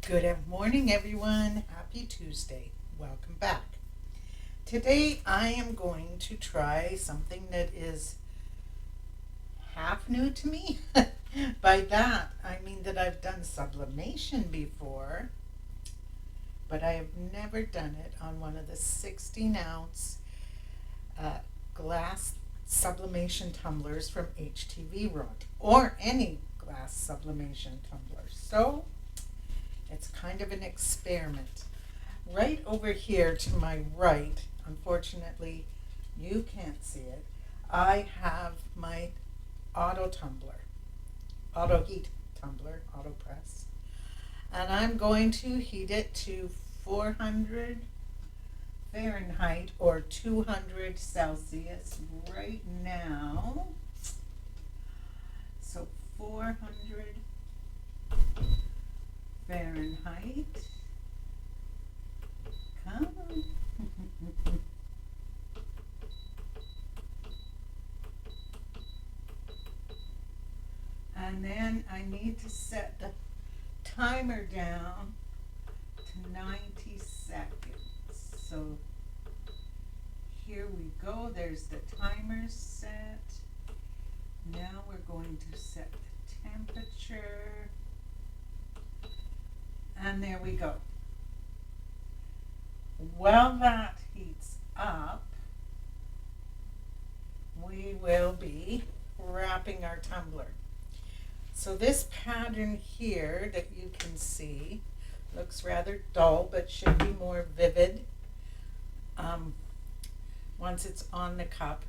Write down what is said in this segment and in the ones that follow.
Good morning, everyone. Happy Tuesday. Welcome back. Today I am going to try something that is half new to me. By that, I mean that I've done sublimation before, but I have never done it on one of the 16-ounce glass sublimation tumblers from HTV Rock or any glass sublimation tumbler. So it's kind of an experiment. Right over here to my right, unfortunately you can't see it, I have my auto tumbler, auto heat tumbler, auto press. And I'm going to heat it to 400 Fahrenheit or 200 Celsius right now. So 400 Fahrenheit. Come on. And then I need to set the timer down to 90 seconds. So here we go. There's the timer set. Now we're going to set the temperature. And there we go. While that heats up, we will be wrapping our tumbler. So this pattern here that you can see looks rather dull, but should be more vivid once it's on the cup.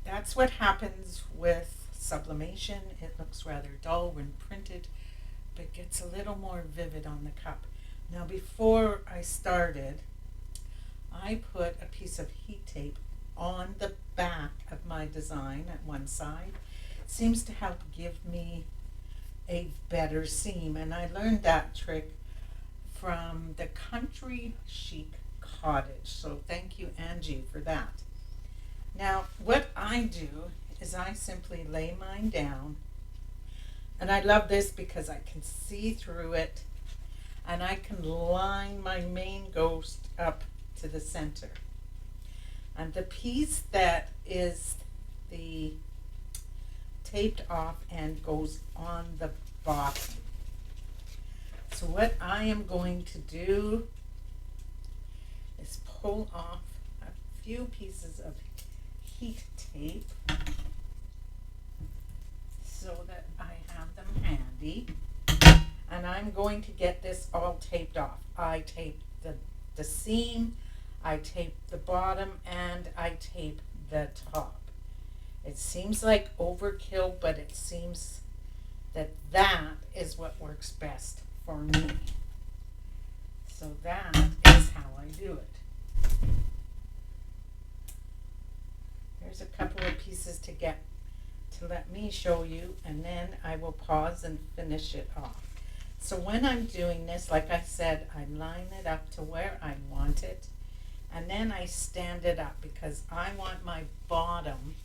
That's what happens with sublimation. It looks rather dull when printed, but gets a little more vivid on the cup. Now before I started, I put a piece of heat tape on the back of my design at one side. It seems to help give me a better seam, and I learned that trick from the Country Chic Cottage. So thank you, Angie, for that. Now what I do is I simply lay mine down, and I love this because I can see through it and I can line my main ghost up to the center. And the piece that is the taped off end goes on the bottom. So what I am going to do is pull off a few pieces of heat tape so that I have them handy. And I'm going to get this all taped off. I tape the seam, I tape the bottom, and I tape the top. It seems like overkill, but it seems that is what works best for me. So that is how I do it. There's a couple of pieces to get to let me show you, and then I will pause and finish it off. So when I'm doing this, like I said, I line it up to where I want it, and then I stand it up because I want my bottom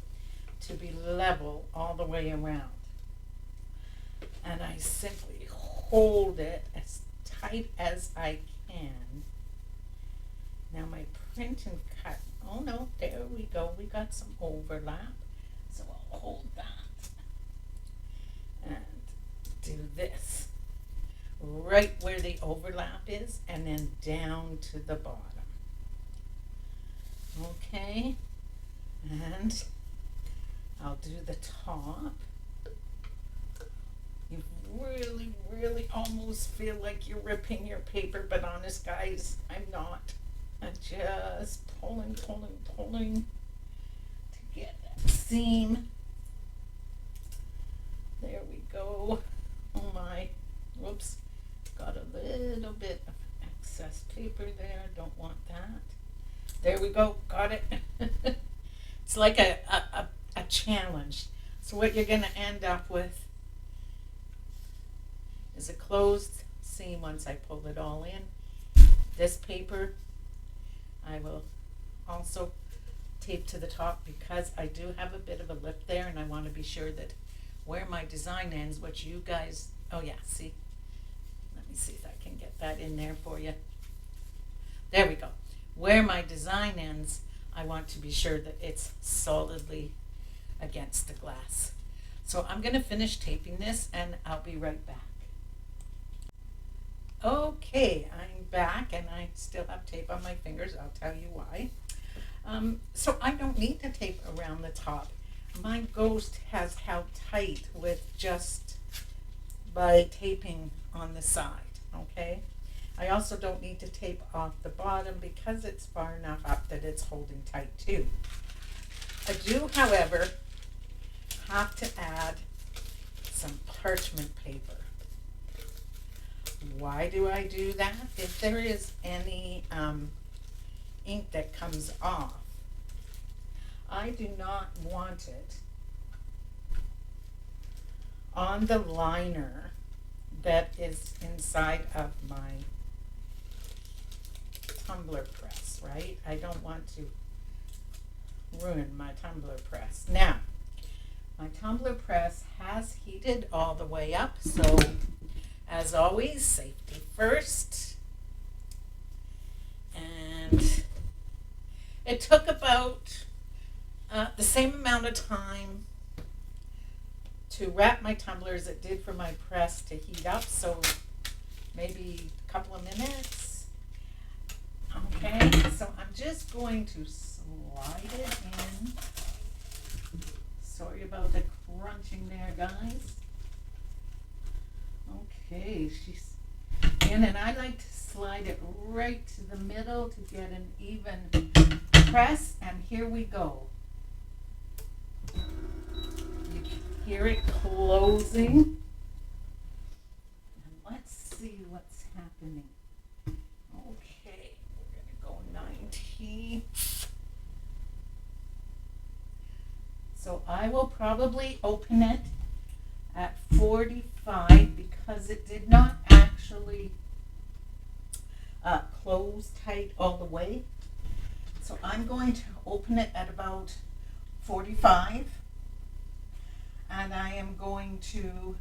to be level all the way around. And I simply hold it as tight as I can. Now my print and cut, oh no, there we go, we got some overlap. So I'll hold that and do this right where the overlap is, and then down to the bottom. Okay, and I'll do the top. You really almost feel like you're ripping your paper, but honest guys, I'm not. I'm just pulling to get that seam. There we go. Oh my, whoops, got a little bit of excess paper there, don't want that. There we go, got it. It's like a challenge. So what you're going to end up with is a closed seam once I pull it all in. This paper I will also tape to the top because I do have a bit of a lip there, and I want to be sure that where my design ends, which you guys, oh yeah, see, let me see if I can get that in there for you. There we go. Where my design ends, I want to be sure that it's solidly against the glass. So I'm going to finish taping this and I'll be right back. Okay, I'm back and I still have tape on my fingers. I'll tell you why. So I don't need to tape around the top. My ghost has held tight with just by taping on the side, okay? I also don't need to tape off the bottom because it's far enough up that it's holding tight too. I do, however, have to add some parchment paper. Why do I do that? If there is any ink that comes off, I do not want it on the liner that is inside of my tumbler press, right? I don't want to ruin my tumbler press. Now, my tumbler press has heated all the way up, so as always, safety first. And it took about the same amount of time to wrap my tumbler as it did for my press to heat up, so maybe a couple of minutes. Okay, so I'm just going to slide it in. Sorry about the crunching there, guys. Okay, she's in, and I like to slide it right to the middle to get an even press, and here we go. You can hear it closing. And let's see what's happening. Okay, we're going to go 90. So I will probably open it at 45 because it did not actually close tight all the way. So I'm going to open it at about 45, and I am going to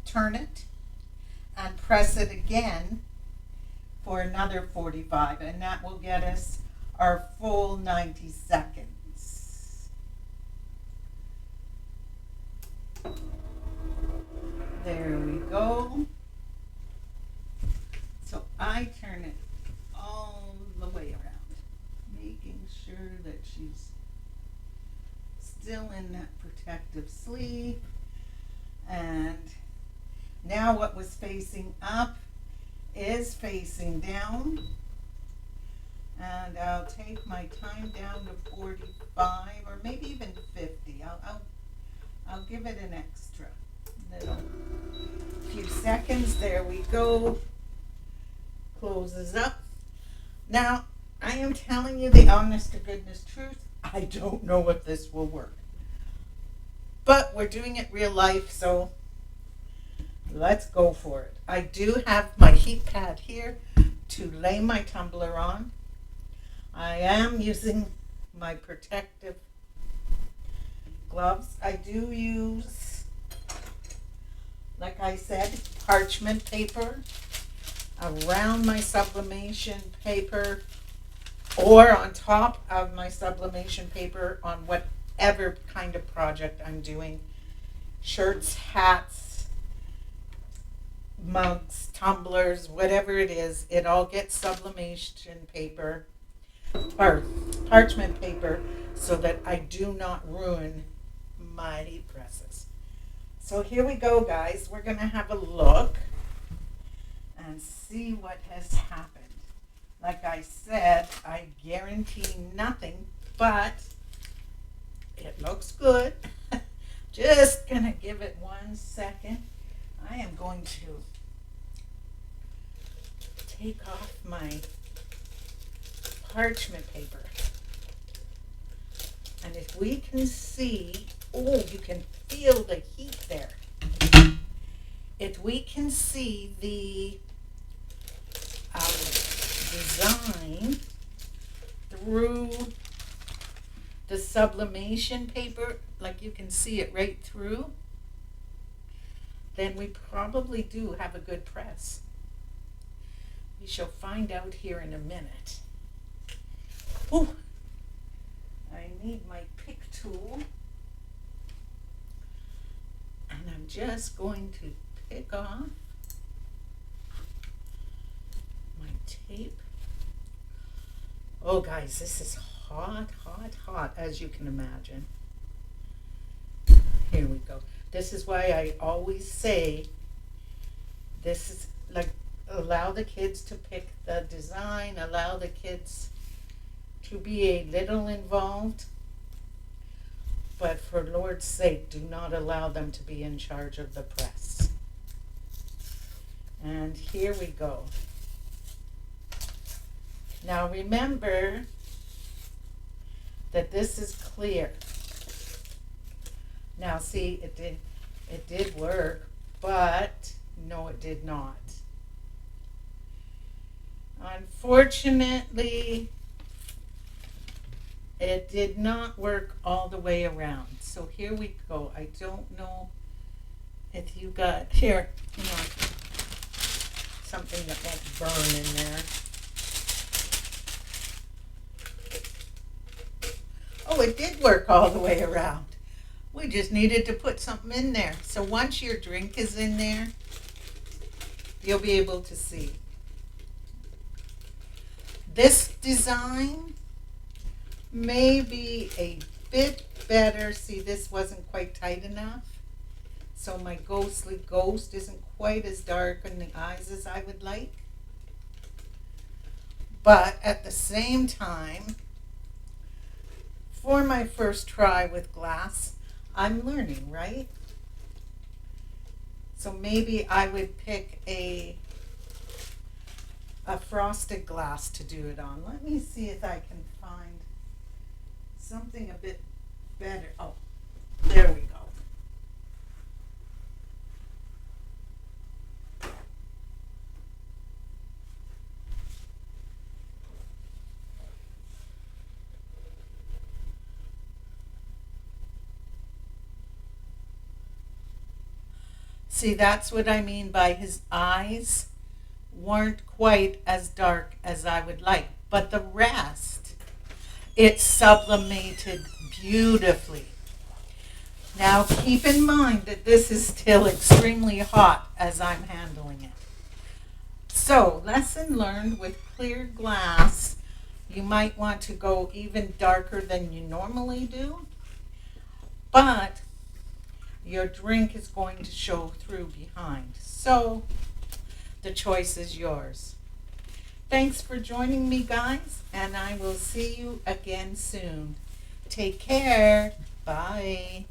turn it and press it again for another 45, and that will get us our full 90 seconds. There we go. So I turn it all the way around, making sure that she's still in that protective sleeve. And now what was facing up is facing down. And I'll take my time down to 45 or maybe even 50. I'll give it an extra little few seconds. There we go. Closes up. Now, I am telling you the honest to goodness truth. I don't know if this will work. But we're doing it real life, so let's go for it. I do have my heat pad here to lay my tumbler on. I am using my protective gloves. I do use, like I said, parchment paper around my sublimation paper or on top of my sublimation paper on whatever kind of project I'm doing. Shirts, hats, mugs, tumblers, whatever it is, it all gets sublimation paper or parchment paper so that I do not ruin my heat presses. So here we go, guys. We're going to have a look and see what has happened. Like I said, I guarantee nothing, but it looks good. Just going to give it 1 second. I am going to take off my parchment paper. And if we can see, oh, you can feel the heat there. If we can see the design through the sublimation paper, like you can see it right through. then we probably do have a good press. We shall find out here in a minute. Ooh, I need my pick tool. And I'm just going to pick off my tape. Oh guys, this is hot, hot, hot, as you can imagine. Here we go. This is why I always say, this is like, allow the kids to pick the design, allow the kids to be a little involved, but for Lord's sake, do not allow them to be in charge of the press. And here we go. Now remember that this is clear. Now see, it did work, but no, it did not. Unfortunately, it did not work all the way around. So here we go. I don't know if you got, here, hang on, something that won't burn in there. Oh, it did work all the way around. We just needed to put something in there. So once your drink is in there, you'll be able to see. This design may be a bit better. See, this wasn't quite tight enough. So my ghostly ghost isn't quite as dark in the eyes as I would like. But at the same time, for my first try with glass, I'm learning, right? So maybe I would pick a frosted glass to do it on. Let me see if I can find something a bit better. Oh, there we go. See, that's what I mean by his eyes weren't quite as dark as I would like. But the rest, it sublimated beautifully. Now keep in mind that this is still extremely hot as I'm handling it. So, lesson learned with clear glass, you might want to go even darker than you normally do. But your drink is going to show through behind. So the choice is yours. Thanks for joining me, guys, and I will see you again soon. Take care. Bye.